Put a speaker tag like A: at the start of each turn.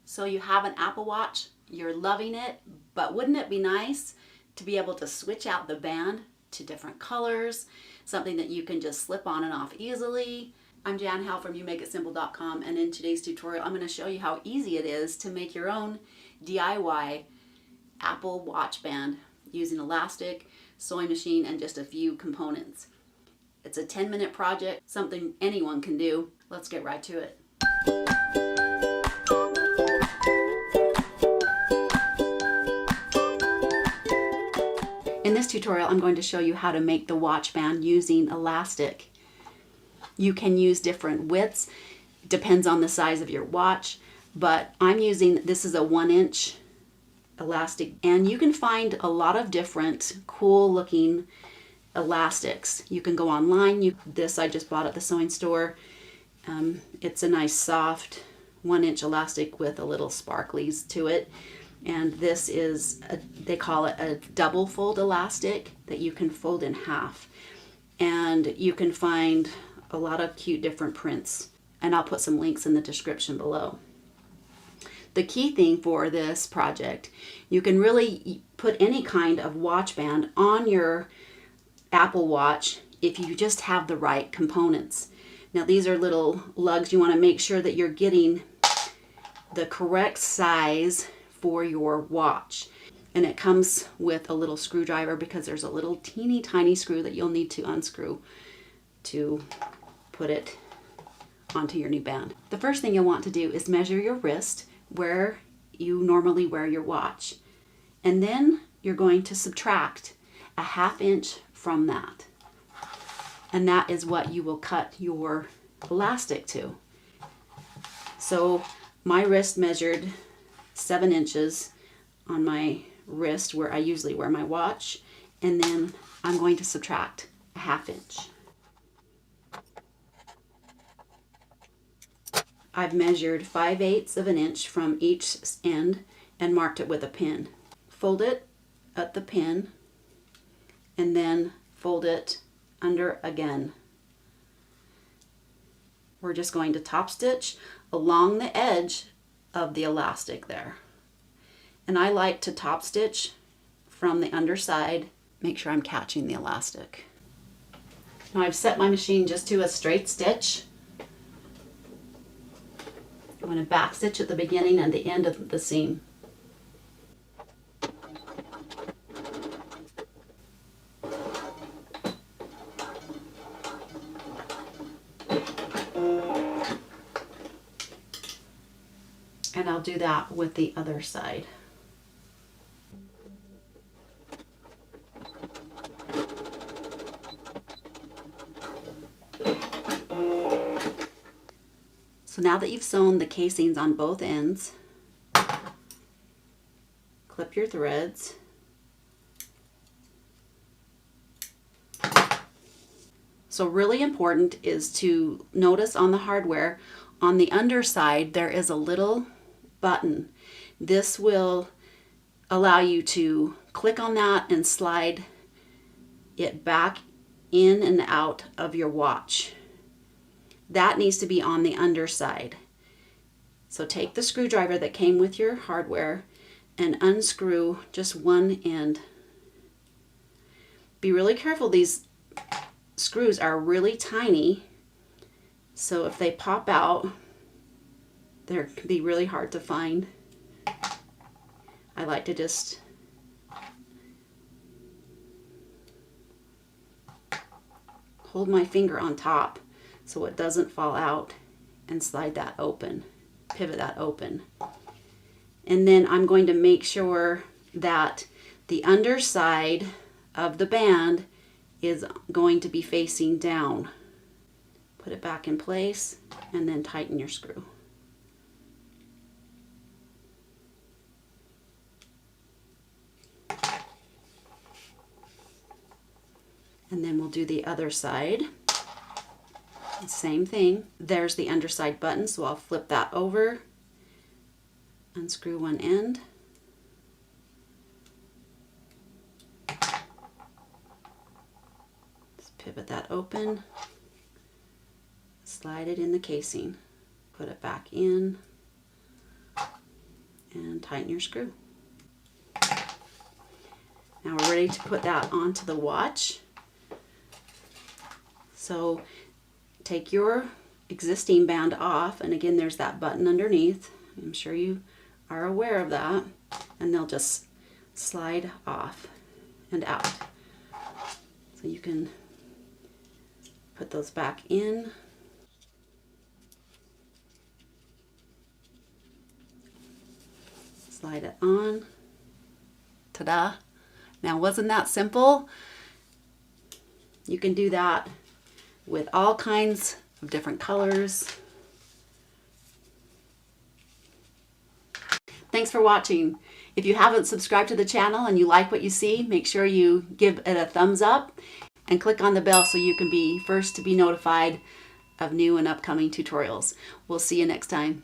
A: So you have an Apple Watch, you're loving it, but wouldn't it be nice to be able to switch out the band to different colors, something that you can just slip on and off easily? I'm Jan Howell from YouMakeItSimple.com, and in today's tutorial I'm going to show you how easy it is to make your own DIY Apple Watch band using elastic, sewing machine, and just a few components. It's a 10-minute project, something anyone can do. Let's get right to it. In this tutorial, I'm going to show you how to make the watch band using elastic. You can use different widths, depends on the size of your watch, but I'm using, this is a 1-inch elastic, and you can find a lot of different cool looking elastics. You can go online. This I just bought at the sewing store. It's a nice soft 1-inch elastic with a little sparklies to it. And this is, they call it a double fold elastic that you can fold in half. And you can find a lot of cute different prints. And I'll put some links in the description below. The key thing for this project, you can really put any kind of watch band on your Apple Watch if you just have the right components. Now these are little lugs. You want to make sure that you're getting the correct size for your watch, and it comes with a little screwdriver because there's a little teeny tiny screw that you'll need to unscrew to put it onto your new band. The first thing you'll want to do is measure your wrist where you normally wear your watch, and then you're going to subtract a 1/2 inch from that, and that is what you will cut your elastic to. So my wrist measured 7 inches on my wrist where I usually wear my watch, and then I'm going to subtract a 1/2 inch. I've measured 5/8 of an inch from each end and marked it with a pin. Fold it at the pin and then fold it under again. We're just going to top stitch along the edge of the elastic there. And I like to top stitch from the underside, make sure I'm catching the elastic. Now I've set my machine just to a straight stitch. I'm going to back stitch at the beginning and the end of the seam. And I'll do that with the other side. So now that you've sewn the casings on both ends, clip your threads. So really important is to notice on the hardware, on the underside, there is a little button. This will allow you to click on that and slide it back in and out of your watch. That needs to be on the underside. So take the screwdriver that came with your hardware and unscrew just one end. Be really careful, these screws are really tiny, so if they pop out, they can be really hard to find. I like to just hold my finger on top so it doesn't fall out and slide that open, pivot that open. And then I'm going to make sure that the underside of the band is going to be facing down. Put it back in place and then tighten your screw. And then we'll do the other side. Same thing. There's the underside button, so I'll flip that over, unscrew one end, just pivot that open, slide it in the casing, put it back in, tighten your screw. Now we're ready to put that onto the watch. So take your existing band off, and again there's that button underneath. I'm sure you are aware of that, and they'll just slide off and out. So you can put those back in. Slide it on. Ta-da! Now wasn't that simple? You can do that with all kinds of different colors. Thanks for watching. If you haven't subscribed to the channel and you like what you see, make sure you give it a thumbs up and click on the bell so you can be first to be notified of new and upcoming tutorials. We'll see you next time.